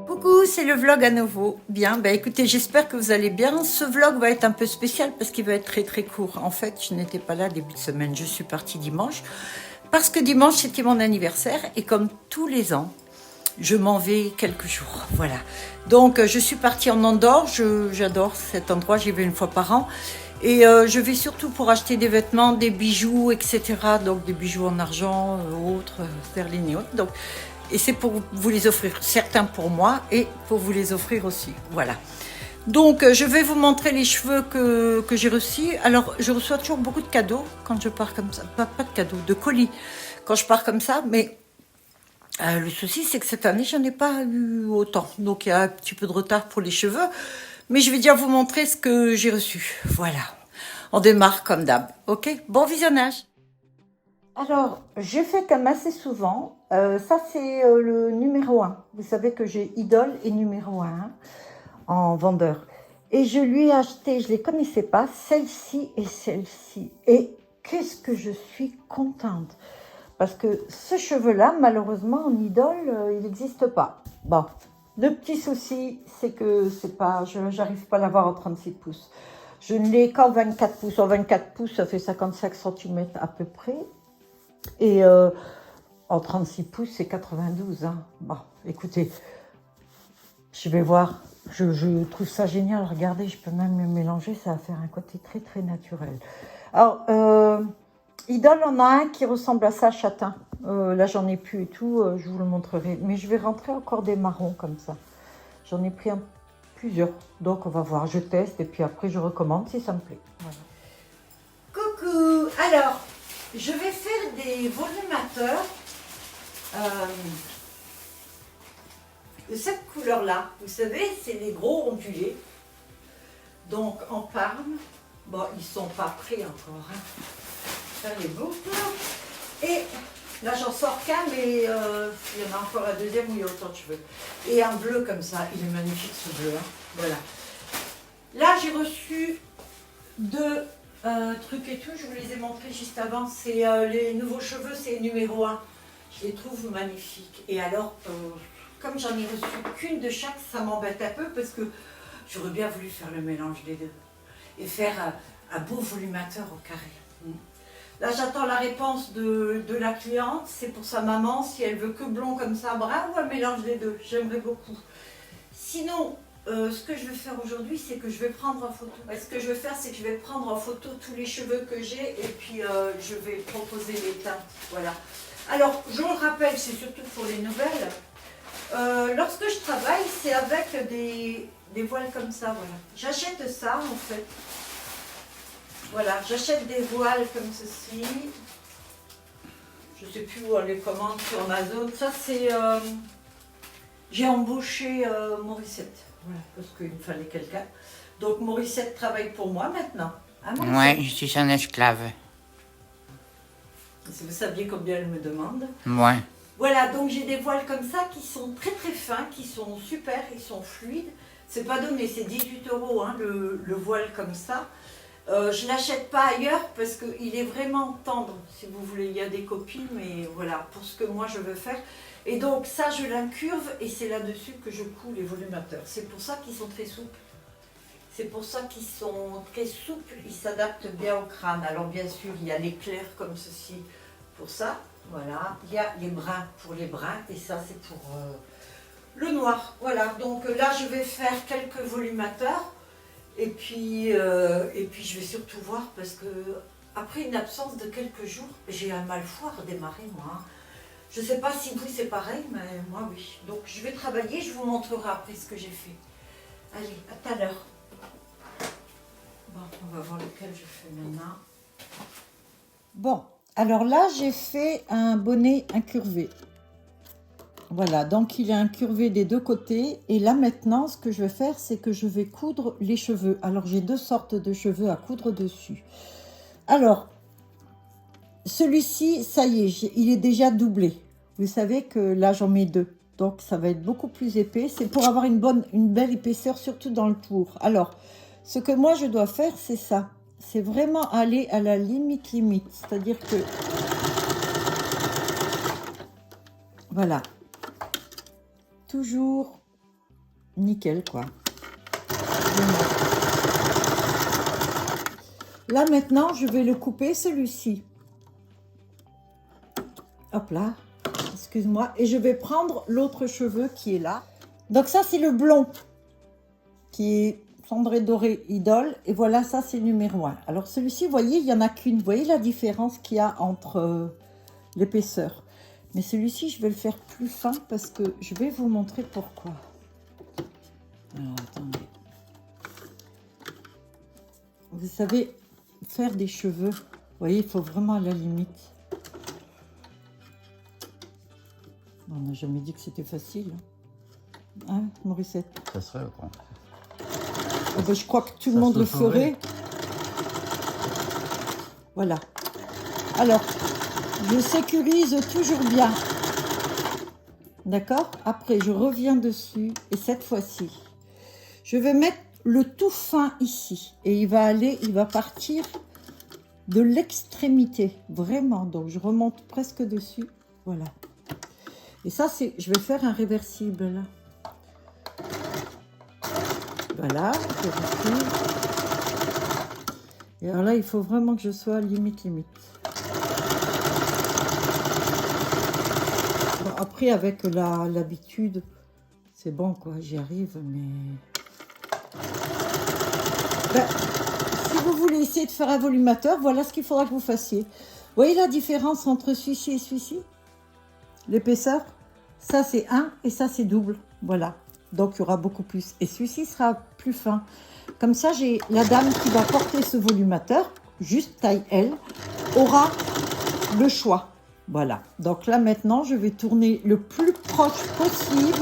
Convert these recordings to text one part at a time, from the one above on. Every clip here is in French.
Coucou, c'est le vlog à nouveau. Bien, bah écoutez, j'espère que vous allez bien. Ce vlog va être un peu spécial parce qu'il va être très court. En fait, je n'étais pas là début de semaine, je suis partie dimanche. Parce que dimanche, c'était mon anniversaire et comme tous les ans, je m'en vais quelques jours. Voilà. Donc, je suis partie en Andorre. J'adore cet endroit, j'y vais une fois par an. Et je vais surtout pour acheter des vêtements, des bijoux, etc. Donc, des bijoux en argent, autres, sterling et autres. Donc, et c'est pour vous les offrir, certains pour moi et pour vous les offrir aussi. Voilà. Donc, je vais vous montrer les cheveux que j'ai reçus. Alors, je reçois toujours beaucoup de cadeaux quand je pars comme ça. Pas de cadeaux, de colis quand je pars comme ça. Mais le souci, c'est que cette année, j'en ai pas eu autant. Donc, il y a un petit peu de retard pour les cheveux. Mais je vais déjà vous montrer ce que j'ai reçu. Voilà. On démarre comme d'hab. Ok? Bon visionnage. Alors, je fais comme assez souvent. Ça, c'est le numéro 1. Vous savez que j'ai Idol et numéro 1 en vendeur. Et je lui ai acheté, je ne les connaissais pas, celle-ci et celle-ci. Et qu'est-ce que je suis contente. Parce que ce cheveu-là, malheureusement, en Idol, il n'existe pas. Bon, le petit souci, c'est que c'est pas, j'arrive pas à l'avoir en 36 pouces. Je ne l'ai qu'en 24 pouces. En 24 pouces, ça fait 55 cm à peu près. Et en 36 pouces, c'est 92. Hein. Bon, écoutez, je vais voir. Je trouve ça génial. Regardez, je peux même le mélanger. Ça va faire un côté très naturel. Alors, Idol, on a un qui ressemble à ça, châtain. Là, j'en ai plus et tout. Je vous le montrerai. Mais je vais rentrer encore des marrons comme ça. J'en ai pris plusieurs. Donc, on va voir. Je teste et puis après, je recommande si ça me plaît. Voilà. Coucou. Alors, je vais faire des volumateurs de cette couleur-là. Vous savez, c'est les gros ondulés. Donc, en parme. Bon, ils ne sont pas prêts encore. Hein. Faire les boucles. Et là, j'en sors qu'un, mais il y en a encore un deuxième où il y a autant de cheveux. Et un bleu comme ça. Il est magnifique, ce bleu. Hein. Voilà. Là, j'ai reçu deux trucs et tout. Je vous les ai montrés juste avant. C'est les nouveaux cheveux, c'est numéro 1. Je les trouve magnifiques. Et alors, comme j'en ai reçu qu'une de chaque, ça m'embête un peu parce que j'aurais bien voulu faire le mélange des deux. Et faire un beau volumateur au carré. Là, j'attends la réponse de la cliente. C'est pour sa maman, si elle veut que blond comme ça, brun ou un mélange des deux. J'aimerais beaucoup. Sinon, ce que je vais faire aujourd'hui, c'est que je vais prendre en photo. Ce que je vais faire, c'est que je vais prendre en photo tous les cheveux que j'ai et puis je vais proposer les teintes. Voilà. Alors, je le rappelle, c'est surtout pour les nouvelles. Lorsque je travaille, c'est avec des voiles comme ça. Voilà. J'achète ça, en fait. Voilà, j'achète des voiles comme ceci. Je ne sais plus où on les commande sur Amazon. Ça, c'est... j'ai embauché Morissette. Voilà, parce qu'il me fallait quelqu'un. Donc Morissette travaille pour moi maintenant. Hein, Ouais, je suis son esclave. Si vous saviez combien elle me demande. Ouais. Voilà, donc j'ai des voiles comme ça qui sont très très fins, qui sont super, ils sont fluides. C'est pas donné, c'est 18 € hein, le voile comme ça. Je l'achète pas ailleurs parce qu'il est vraiment tendre, si vous voulez. Il y a des copies, mais voilà, pour ce que moi je veux faire. Et donc ça, je l'incurve et c'est là-dessus que je couds les volumateurs. C'est pour ça qu'ils sont très souples. C'est pour ça qu'ils sont très souples, ils s'adaptent bien au crâne. Alors bien sûr, il y a l'éclair comme ceci pour ça. Voilà, il y a les bruns pour les bruns et ça c'est pour le noir. Voilà, donc là je vais faire quelques volumateurs et puis je vais surtout voir parce que après une absence de quelques jours, j'ai un mal fou à redémarrer moi. Hein. Je ne sais pas si vous c'est pareil, mais moi oui. Donc je vais travailler, je vous montrerai après ce que j'ai fait. Allez, à tout à l'heure. Bon, on va voir lequel je fais maintenant. Bon. Alors là, j'ai fait un bonnet incurvé. Voilà, donc il est incurvé des deux côtés. Et là, maintenant, ce que je vais faire, c'est que je vais coudre les cheveux. Alors, j'ai deux sortes de cheveux à coudre dessus. Alors, celui-ci, ça y est, il est déjà doublé. Vous savez que là, j'en mets deux. Donc, ça va être beaucoup plus épais. C'est pour avoir une belle épaisseur, surtout dans le tour. Alors, ce que moi, je dois faire, c'est ça. C'est vraiment aller à la limite. C'est-à-dire que... Voilà. Toujours nickel, quoi. Là, maintenant, je vais le couper, celui-ci. Hop là. Excuse-moi. Et je vais prendre l'autre cheveu qui est là. Donc ça, c'est le blond. Qui est... cendré doré idole, et voilà, ça c'est numéro 1. Alors celui-ci, vous voyez, il n'y en a qu'une. Vous voyez la différence qu'il y a entre l'épaisseur. Mais celui-ci, je vais le faire plus fin parce que je vais vous montrer pourquoi. Alors, attendez. Vous savez, faire des cheveux, vous voyez, il faut vraiment à la limite. On n'a jamais dit que c'était facile. Hein, Morissette? Ça serait quoi. Oh ben, je crois que tout le monde le ferait. Voilà. Alors, je sécurise toujours bien. D'accord? Après, je reviens dessus. Et cette fois-ci, je vais mettre le tout fin ici. Et il va partir de l'extrémité. Vraiment. Donc, je remonte presque dessus. Voilà. Et ça, je vais faire un réversible là. Voilà, je recule. Et alors là, il faut vraiment que je sois limite. Bon, après, avec l'habitude, c'est bon, quoi, j'y arrive, mais... Ben, si vous voulez essayer de faire un volumateur, voilà ce qu'il faudra que vous fassiez. Vous voyez la différence entre celui-ci et celui-ci? L'épaisseur, ça c'est 1 et ça c'est double, voilà. Donc, il y aura beaucoup plus. Et celui-ci sera plus fin. Comme ça, j'ai la dame qui va porter ce volumateur, juste taille L, aura le choix. Voilà. Donc là, maintenant, je vais tourner le plus proche possible.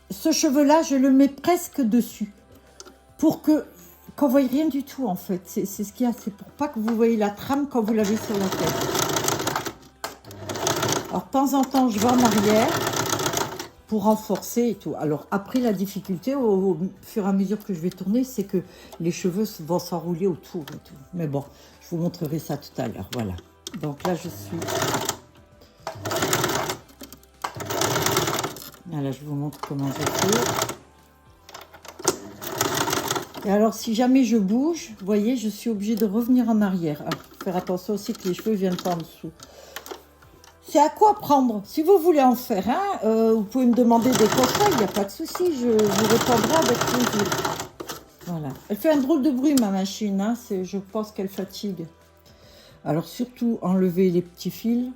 Ce cheveu-là, je le mets presque dessus. Pour qu'on ne voie rien du tout, en fait. C'est ce qu'il y a. C'est pour pas que vous voyez la trame quand vous l'avez sur la tête. Alors, de temps en temps, je vais en arrière. Pour renforcer et tout. Alors après, la difficulté au fur et à mesure que je vais tourner, c'est que les cheveux vont s'enrouler autour et tout. Mais bon, je vous montrerai ça tout à l'heure. Voilà. Donc là, je suis... Voilà, je vous montre comment je fais. Et alors, si jamais je bouge, vous voyez, je suis obligée de revenir en arrière. Alors, faire attention aussi que les cheveux ne viennent pas en dessous. C'est à quoi prendre. Si vous voulez en faire un, vous pouvez me demander des conseils, il n'y a pas de souci, je vous répondrai avec plaisir. Voilà. Elle fait un drôle de bruit, ma machine, hein. Je pense qu'elle fatigue. Alors surtout, enlever les petits fils,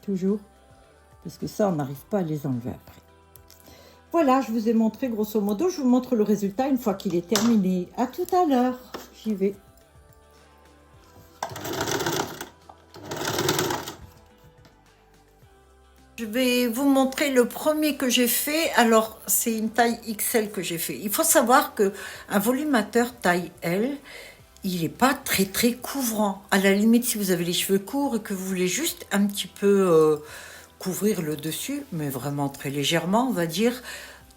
toujours, parce que ça, on n'arrive pas à les enlever après. Voilà, je vous ai montré grosso modo, je vous montre le résultat une fois qu'il est terminé. À tout à l'heure, j'y vais. Je vais vous montrer le premier que j'ai fait. Alors, c'est une taille XL que j'ai fait. Il faut savoir que un volumateur taille L, il n'est pas très très couvrant. À la limite, si vous avez les cheveux courts et que vous voulez juste un petit peu couvrir le dessus, mais vraiment très légèrement, on va dire,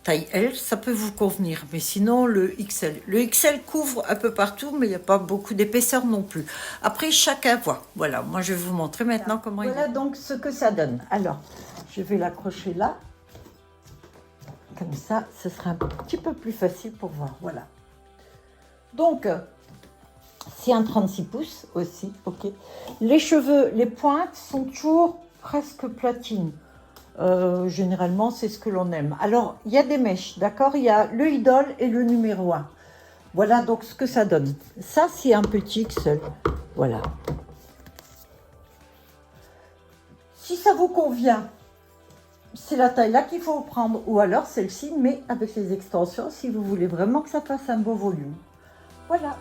taille L, ça peut vous convenir. Mais sinon, le XL. Le XL couvre un peu partout, mais il n'y a pas beaucoup d'épaisseur non plus. Après, chacun voit. Voilà, moi je vais vous montrer maintenant comment il est. Voilà donc ce que ça donne. Alors, je vais l'accrocher là. Comme ça, ce sera un petit peu plus facile pour voir. Voilà. Donc, c'est un 36 pouces aussi, ok. Les cheveux, les pointes sont toujours presque platine. Généralement, c'est ce que l'on aime. Alors, il y a des mèches, d'accord. Il y a le idole et le numéro 1. Voilà donc ce que ça donne. Ça, c'est un petit XL. Voilà. Si ça vous convient, c'est la taille là qu'il faut prendre. Ou alors celle-ci, mais avec les extensions, si vous voulez vraiment que ça fasse un beau volume. Voilà.